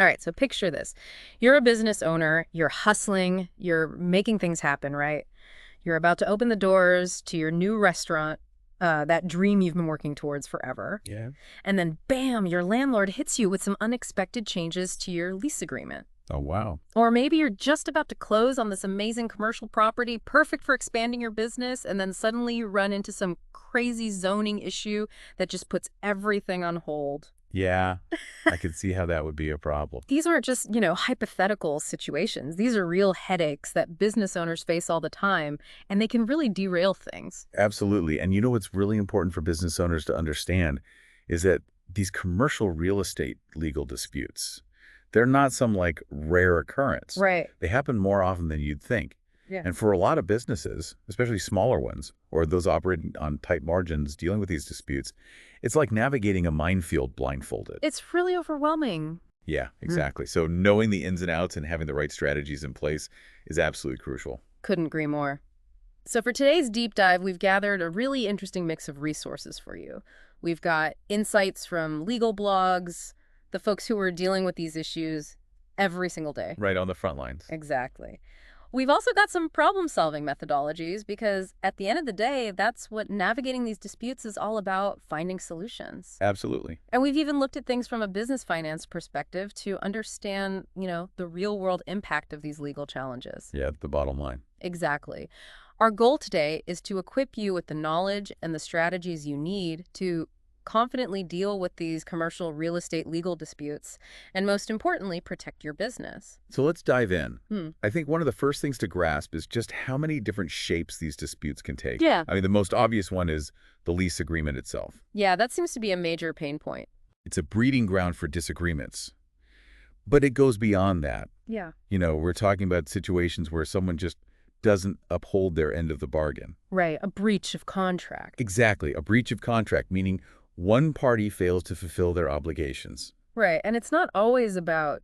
All right, so picture this. You're a business owner, you're hustling, you're making things happen, right? You're about to open the doors to your new restaurant, that dream you've been working towards forever. Yeah. And then, bam, your landlord hits you with some unexpected changes to your lease agreement. Oh, wow. Or maybe you're just about to close on this amazing commercial property, perfect for expanding your business, and then suddenly you run into some crazy zoning issue that just puts everything on hold. Yeah, I could see how that would be a problem. These aren't just, hypothetical situations. These are real headaches that business owners face all the time, and they can really derail things. Absolutely. And you know what's really important for business owners to understand is that these commercial real estate legal disputes, they're not some like rare occurrence. Right. They happen more often than you'd think. Yeah. And for a lot of businesses, especially smaller ones, or those operating on tight margins dealing with these disputes, it's like navigating a minefield blindfolded. It's really overwhelming. Yeah, exactly. So knowing the ins and outs and having the right strategies in place is absolutely crucial. Couldn't agree more. So for today's deep dive, we've gathered a really interesting mix of resources for you. We've got insights from legal blogs, the folks who are dealing with these issues every single day. Right on the front lines. Exactly. We've also got some problem-solving methodologies because at the end of the day, that's what navigating these disputes is all about, finding solutions. Absolutely. And we've even looked at things from a business finance perspective to understand, the real-world impact of these legal challenges. Yeah, the bottom line. Exactly. Our goal today is to equip you with the knowledge and the strategies you need to confidently deal with these commercial real estate legal disputes, and most importantly, protect your business. So let's dive in. Hmm. I think one of the first things to grasp is just how many different shapes these disputes can take. Yeah. I mean, the most obvious one is the lease agreement itself. Yeah, that seems to be a major pain point. It's a breeding ground for disagreements. But it goes beyond that. Yeah. We're talking about situations where someone just doesn't uphold their end of the bargain. Right, a breach of contract. Exactly, a breach of contract, meaning one party fails to fulfill their obligations. Right, and it's not always about,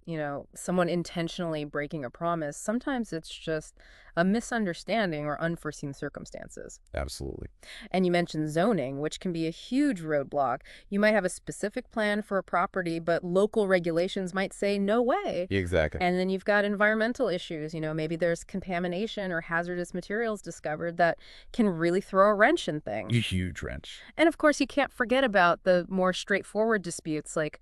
someone intentionally breaking a promise. Sometimes it's just a misunderstanding or unforeseen circumstances. Absolutely. And you mentioned zoning, which can be a huge roadblock. You might have a specific plan for a property, but local regulations might say no way. Exactly. And then you've got environmental issues. Maybe there's contamination or hazardous materials discovered that can really throw a wrench in things. A huge wrench. And of course, you can't forget about the more straightforward disputes like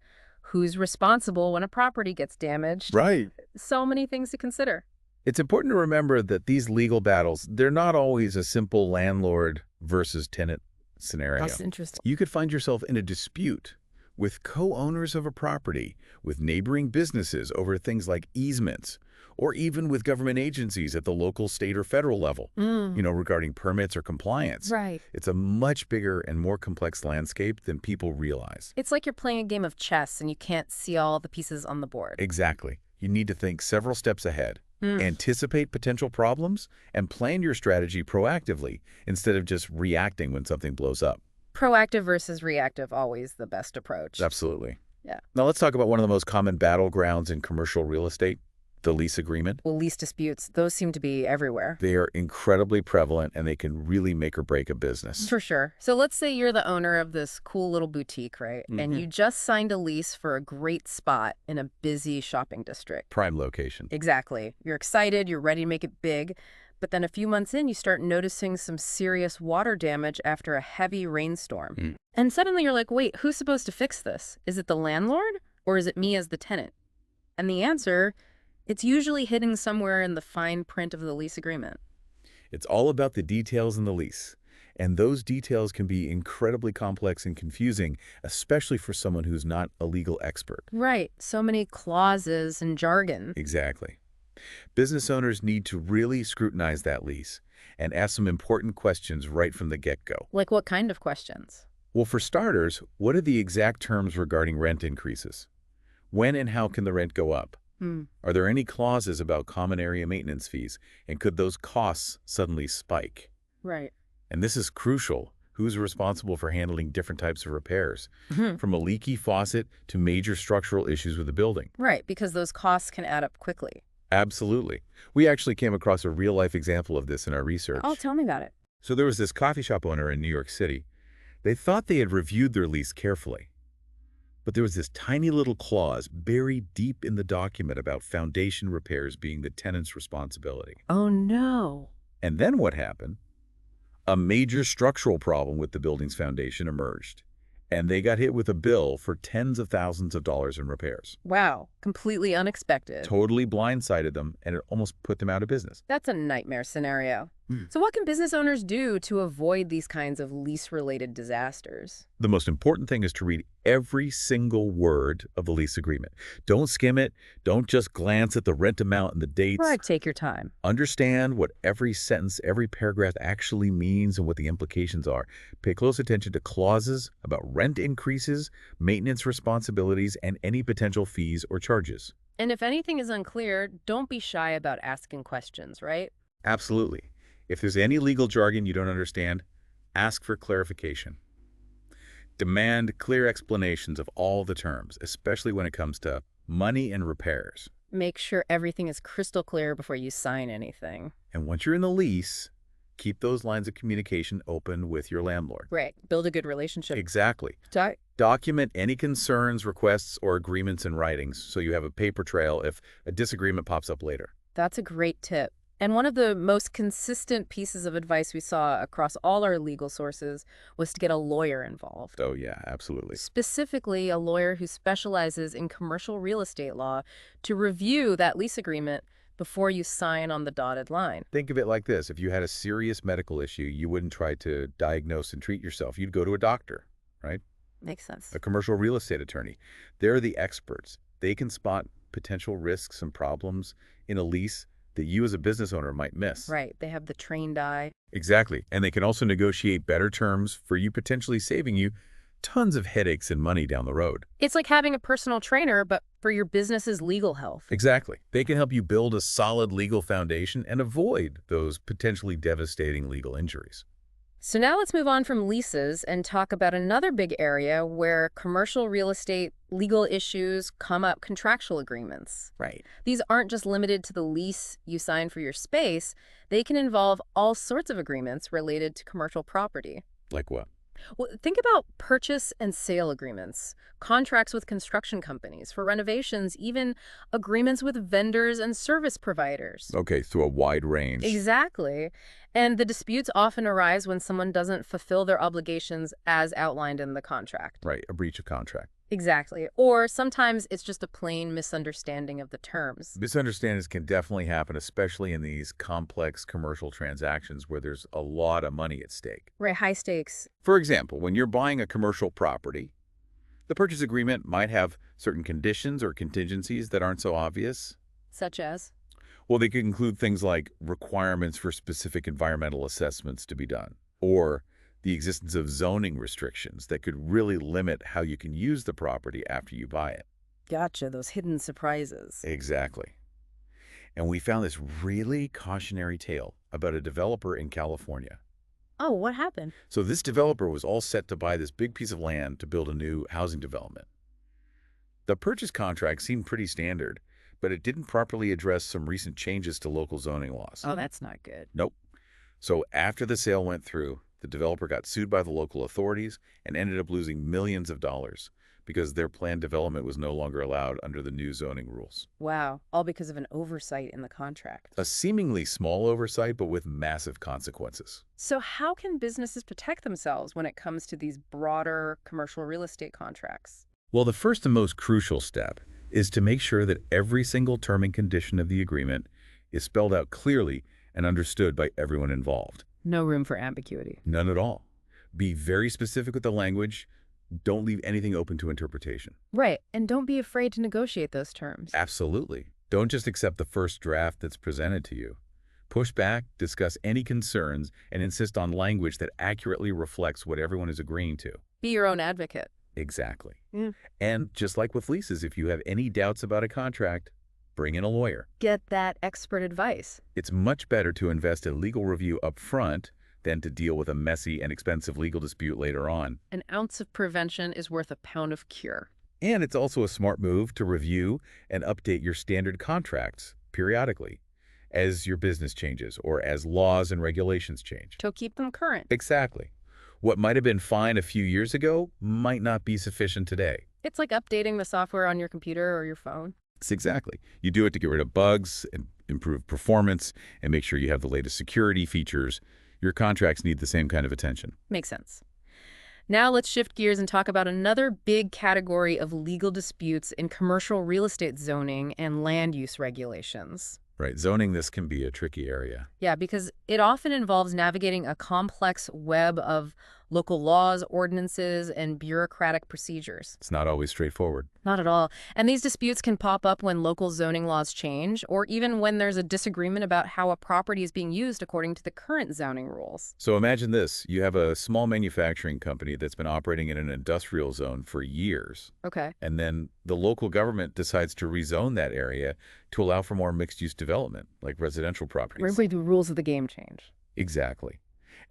who's responsible when a property gets damaged. Right. So many things to consider. It's important to remember that these legal battles, they're not always a simple landlord versus tenant scenario. That's interesting. You could find yourself in a dispute with co-owners of a property, with neighboring businesses over things like easements, or even with government agencies at the local, state, or federal level, regarding permits or compliance. Right. It's a much bigger and more complex landscape than people realize. It's like you're playing a game of chess and you can't see all the pieces on the board. Exactly. You need to think several steps ahead, anticipate potential problems, and plan your strategy proactively instead of just reacting when something blows up. Proactive versus reactive, always the best approach. Absolutely. Yeah. Now let's talk about one of the most common battlegrounds in commercial real estate, the lease agreement. Well, lease disputes, those seem to be everywhere. They are incredibly prevalent, and they can really make or break a business. For sure. So let's say you're the owner of this cool little boutique, right? And you just signed a lease for a great spot in a busy shopping district. Prime location. Exactly. You're excited, you're ready to make it big. But then a few months in, you start noticing some serious water damage after a heavy rainstorm. And suddenly you're like, wait, who's supposed to fix this? Is it the landlord or is it me as the tenant? And the answer, it's usually hidden somewhere in the fine print of the lease agreement. It's all about the details in the lease. And those details can be incredibly complex and confusing, especially for someone who's not a legal expert. Right. So many clauses and jargon. Exactly. Business owners need to really scrutinize that lease and ask some important questions right from the get-go. Like what kind of questions? Well, for starters, what are the exact terms regarding rent increases? When and how can the rent go up? Are there any clauses about common area maintenance fees, and could those costs suddenly spike? Right. And this is crucial. Who's responsible for handling different types of repairs, from a leaky faucet to major structural issues with the building? Right, because those costs can add up quickly. Absolutely. We actually came across a real-life example of this in our research. Oh, tell me about it. So there was this coffee shop owner in New York City. They thought they had reviewed their lease carefully. But there was this tiny little clause buried deep in the document about foundation repairs being the tenant's responsibility. Oh, no. And then what happened? A major structural problem with the building's foundation emerged, and they got hit with a bill for tens of thousands of dollars in repairs. Wow. Completely unexpected. Totally blindsided them, and it almost put them out of business. That's a nightmare scenario. Hmm. So what can business owners do to avoid these kinds of lease-related disasters? The most important thing is to read every single word of the lease agreement. Don't skim it. Don't just glance at the rent amount and the dates. Right, take your time. Understand what every sentence, every paragraph actually means and what the implications are. Pay close attention to clauses about rent increases, maintenance responsibilities, and any potential fees or charges. And if anything is unclear, don't be shy about asking questions, right? Absolutely. If there's any legal jargon you don't understand, ask for clarification. Demand clear explanations of all the terms, especially when it comes to money and repairs. Make sure everything is crystal clear before you sign anything. And once you're in the lease, keep those lines of communication open with your landlord. Right. Build a good relationship. Exactly. Di- Document any concerns, requests, or agreements in writings so you have a paper trail if a disagreement pops up later. That's a great tip. And one of the most consistent pieces of advice we saw across all our legal sources was to get a lawyer involved. Oh, yeah, absolutely. Specifically, a lawyer who specializes in commercial real estate law to review that lease agreement before you sign on the dotted line. Think of it like this. If you had a serious medical issue, you wouldn't try to diagnose and treat yourself. You'd go to a doctor, right? Makes sense. A commercial real estate attorney. They're the experts. They can spot potential risks and problems in a lease that you as a business owner might miss. Right. They have the trained eye. Exactly. And they can also negotiate better terms for you, potentially saving you tons of headaches and money down the road. It's like having a personal trainer, but for your business's legal health. Exactly. They can help you build a solid legal foundation and avoid those potentially devastating legal injuries. So now let's move on from leases and talk about another big area where commercial real estate legal issues come up: contractual agreements. Right. These aren't just limited to the lease you sign for your space. They can involve all sorts of agreements related to commercial property. Like what? Well, think about purchase and sale agreements, contracts with construction companies for renovations, even agreements with vendors and service providers. Okay, through a wide range. Exactly. And the disputes often arise when someone doesn't fulfill their obligations as outlined in the contract. Right, a breach of contract. Exactly. Or sometimes it's just a plain misunderstanding of the terms. Misunderstandings can definitely happen, especially in these complex commercial transactions where there's a lot of money at stake. Right, high stakes. For example, when you're buying a commercial property, the purchase agreement might have certain conditions or contingencies that aren't so obvious. Such as? Well, they could include things like requirements for specific environmental assessments to be done, or the existence of zoning restrictions that could really limit how you can use the property after you buy it. Gotcha, those hidden surprises. Exactly. And we found this really cautionary tale about a developer in California. Oh, what happened? So this developer was all set to buy this big piece of land to build a new housing development. The purchase contract seemed pretty standard, but it didn't properly address some recent changes to local zoning laws. Oh, that's not good. Nope. So after the sale went through, the developer got sued by the local authorities and ended up losing millions of dollars because their planned development was no longer allowed under the new zoning rules. Wow, all because of an oversight in the contract. A seemingly small oversight, but with massive consequences. So how can businesses protect themselves when it comes to these broader commercial real estate contracts? Well, the first and most crucial step is to make sure that every single term and condition of the agreement is spelled out clearly and understood by everyone involved. No room for ambiguity. None at all. Be very specific with the language. Don't leave anything open to interpretation. Right, and don't be afraid to negotiate those terms. Absolutely. Don't just accept the first draft that's presented to you. Push back, discuss any concerns, and insist on language that accurately reflects what everyone is agreeing to. Be your own advocate. Exactly. Yeah. And just like with leases, if you have any doubts about a contract, bring in a lawyer. Get that expert advice. It's much better to invest in legal review up front than to deal with a messy and expensive legal dispute later on. An ounce of prevention is worth a pound of cure. And it's also a smart move to review and update your standard contracts periodically as your business changes or as laws and regulations change. To keep them current. Exactly. What might have been fine a few years ago might not be sufficient today. It's like updating the software on your computer or your phone. It's exactly. You do it to get rid of bugs and improve performance and make sure you have the latest security features. Your contracts need the same kind of attention. Makes sense. Now let's shift gears and talk about another big category of legal disputes in commercial real estate zoning and land use regulations. Right. Zoning, this can be a tricky area. Yeah, because it often involves navigating a complex web of local laws, ordinances, and bureaucratic procedures. It's not always straightforward. Not at all. And these disputes can pop up when local zoning laws change, or even when there's a disagreement about how a property is being used according to the current zoning rules. So imagine this. You have a small manufacturing company that's been operating in an industrial zone for years. Okay. And then the local government decides to rezone that area to allow for more mixed-use development, like residential properties. The rules of the game change. Exactly.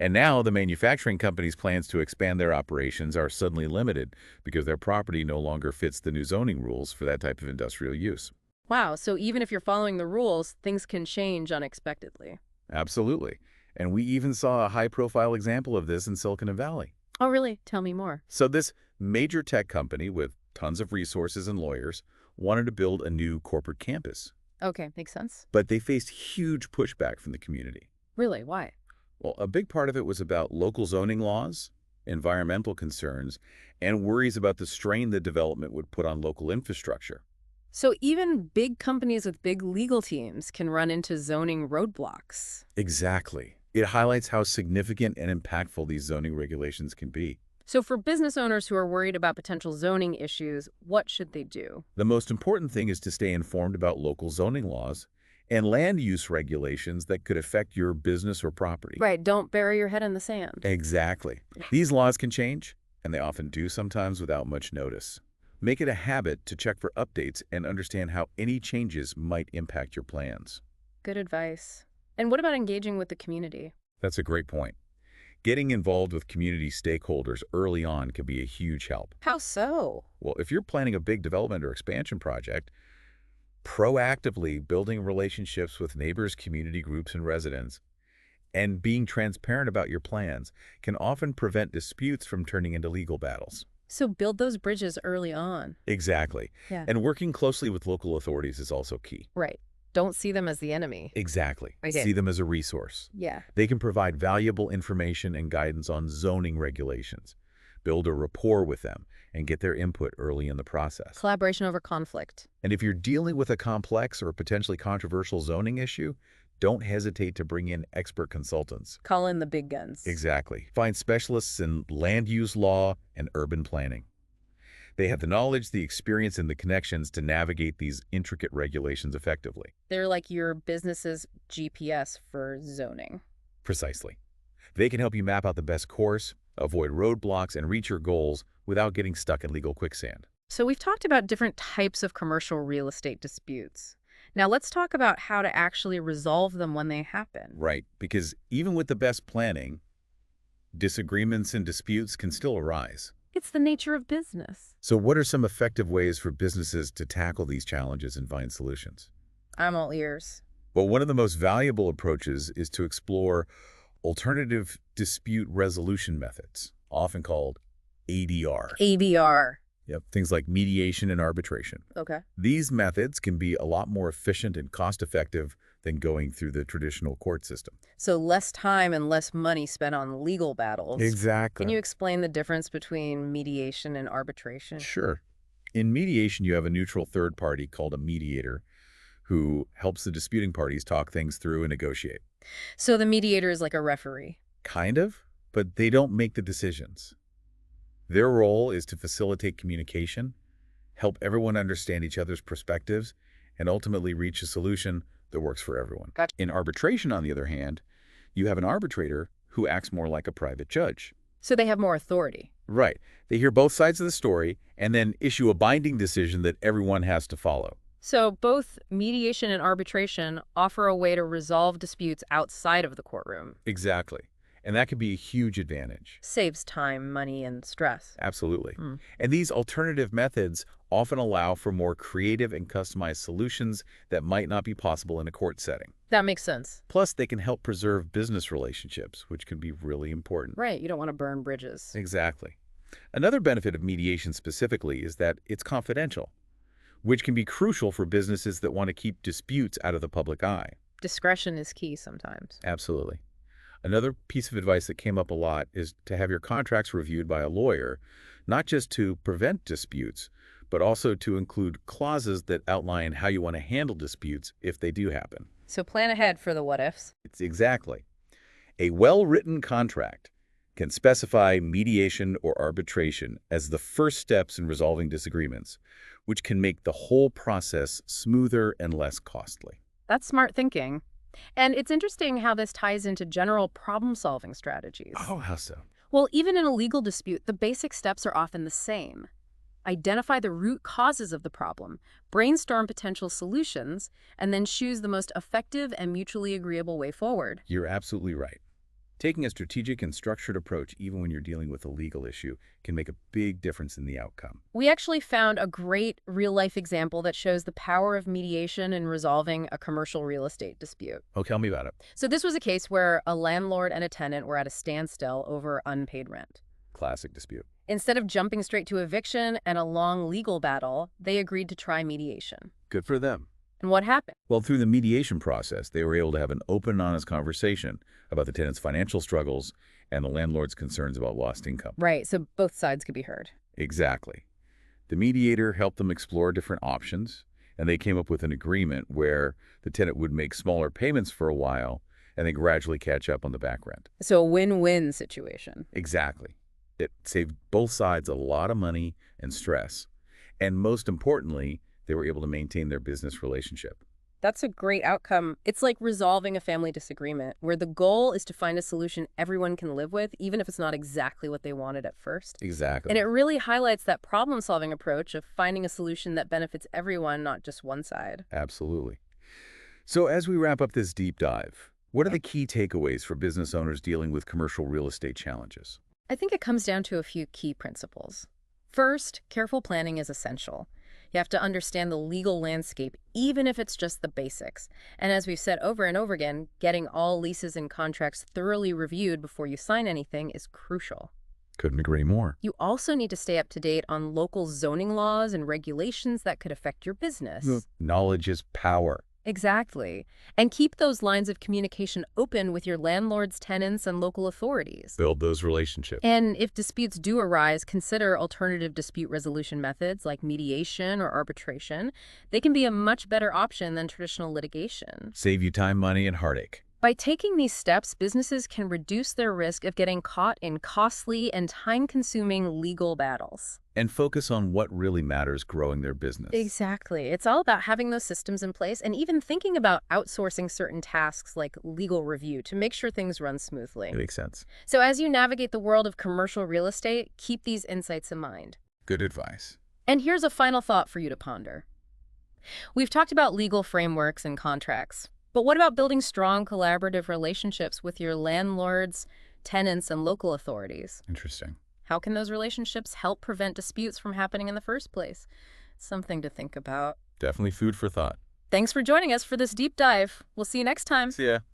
And now the manufacturing company's plans to expand their operations are suddenly limited because their property no longer fits the new zoning rules for that type of industrial use. Wow, so even if you're following the rules, things can change unexpectedly. Absolutely. And we even saw a high-profile example of this in Silicon Valley. Oh, really? Tell me more. So this major tech company with tons of resources and lawyers wanted to build a new corporate campus. Okay, makes sense. But they faced huge pushback from the community. Really? Why? Well, a big part of it was about local zoning laws, environmental concerns, and worries about the strain the development would put on local infrastructure. So even big companies with big legal teams can run into zoning roadblocks. Exactly. It highlights how significant and impactful these zoning regulations can be. So for business owners who are worried about potential zoning issues, what should they do? The most important thing is to stay informed about local zoning laws and land use regulations that could affect your business or property. Right, don't bury your head in the sand. Exactly. These laws can change, and they often do sometimes without much notice. Make it a habit to check for updates and understand how any changes might impact your plans. Good advice. And what about engaging with the community? That's a great point. Getting involved with community stakeholders early on can be a huge help. How so? Well, if you're planning a big development or expansion project, proactively building relationships with neighbors, community groups, and residents, and being transparent about your plans can often prevent disputes from turning into legal battles. So build those bridges early on. Exactly. Yeah. And working closely with local authorities is also key. Right. Don't see them as the enemy. Exactly. Okay. See them as a resource. Yeah. They can provide valuable information and guidance on zoning regulations. Build a rapport with them and get their input early in the process. Collaboration over conflict. And if you're dealing with a complex or potentially controversial zoning issue, don't hesitate to bring in expert consultants. Call in the big guns. Exactly. Find specialists in land use law and urban planning. They have the knowledge, the experience, and the connections to navigate these intricate regulations effectively. They're like your business's GPS for zoning. Precisely. They can help you map out the best course, avoid roadblocks, and reach your goals without getting stuck in legal quicksand. So we've talked about different types of commercial real estate disputes. Now let's talk about how to actually resolve them when they happen. Right, because even with the best planning, disagreements and disputes can still arise. It's the nature of business. So what are some effective ways for businesses to tackle these challenges and find solutions? I'm all ears. Well, one of the most valuable approaches is to explore alternative dispute resolution methods, often called ADR. ADR. Yep, things like mediation and arbitration. Okay. These methods can be a lot more efficient and cost-effective than going through the traditional court system. So less time and less money spent on legal battles. Exactly. Can you explain the difference between mediation and arbitration? Sure. In mediation, you have a neutral third party called a mediator who helps the disputing parties talk things through and negotiate. So the mediator is like a referee. Kind of, but they don't make the decisions. Their role is to facilitate communication, help everyone understand each other's perspectives, and ultimately reach a solution that works for everyone. Gotcha. In arbitration, on the other hand, you have an arbitrator who acts more like a private judge. So they have more authority. Right. They hear both sides of the story and then issue a binding decision that everyone has to follow. So both mediation and arbitration offer a way to resolve disputes outside of the courtroom. Exactly. And that can be a huge advantage. Saves time, money, and stress. Absolutely. And these alternative methods often allow for more creative and customized solutions that might not be possible in a court setting. That makes sense. Plus, they can help preserve business relationships, which can be really important. Right, you don't want to burn bridges. Exactly. Another benefit of mediation specifically is that it's confidential, which can be crucial for businesses that want to keep disputes out of the public eye. Discretion is key sometimes. Absolutely. Another piece of advice that came up a lot is to have your contracts reviewed by a lawyer, not just to prevent disputes, but also to include clauses that outline how you want to handle disputes if they do happen. So plan ahead for the what-ifs. It's exactly. A well-written contract can specify mediation or arbitration as the first steps in resolving disagreements, which can make the whole process smoother and less costly. That's smart thinking. And it's interesting how this ties into general problem-solving strategies. Oh, how so? Well, even in a legal dispute, the basic steps are often the same. Identify the root causes of the problem, brainstorm potential solutions, and then choose the most effective and mutually agreeable way forward. You're absolutely right. Taking a strategic and structured approach, even when you're dealing with a legal issue, can make a big difference in the outcome. We actually found a great real-life example that shows the power of mediation in resolving a commercial real estate dispute. Oh, tell me about it. So this was a case where a landlord and a tenant were at a standstill over unpaid rent. Classic dispute. Instead of jumping straight to eviction and a long legal battle, they agreed to try mediation. Good for them. And what happened? Well, through the mediation process, they were able to have an open and honest conversation about the tenant's financial struggles and the landlord's concerns about lost income. Right, so both sides could be heard. Exactly. The mediator helped them explore different options, and they came up with an agreement where the tenant would make smaller payments for a while and then gradually catch up on the back rent. So a win-win situation. Exactly. It saved both sides a lot of money and stress. And most importantly, they were able to maintain their business relationship. That's a great outcome. It's like resolving a family disagreement, where the goal is to find a solution everyone can live with, even if it's not exactly what they wanted at first. Exactly. And it really highlights that problem-solving approach of finding a solution that benefits everyone, not just one side. Absolutely. So as we wrap up this deep dive, what are the key takeaways for business owners dealing with commercial real estate challenges? I think it comes down to a few key principles. First, careful planning is essential. You have to understand the legal landscape, even if it's just the basics. And as we've said over and over again, getting all leases and contracts thoroughly reviewed before you sign anything is crucial. Couldn't agree more. You also need to stay up to date on local zoning laws and regulations that could affect your business. Knowledge is power. Exactly. And keep those lines of communication open with your landlords, tenants, and local authorities. Build those relationships. And if disputes do arise, consider alternative dispute resolution methods like mediation or arbitration. They can be a much better option than traditional litigation. Save you time, money, and heartache. By taking these steps, businesses can reduce their risk of getting caught in costly and time-consuming legal battles. And focus on what really matters growing their business. Exactly. It's all about having those systems in place and even thinking about outsourcing certain tasks like legal review to make sure things run smoothly. It makes sense. So as you navigate the world of commercial real estate, keep these insights in mind. Good advice. And here's a final thought for you to ponder. We've talked about legal frameworks and contracts, but what about building strong collaborative relationships with your landlords, tenants, and local authorities? Interesting. How can those relationships help prevent disputes from happening in the first place? Something to think about. Definitely food for thought. Thanks for joining us for this deep dive. We'll see you next time. See ya.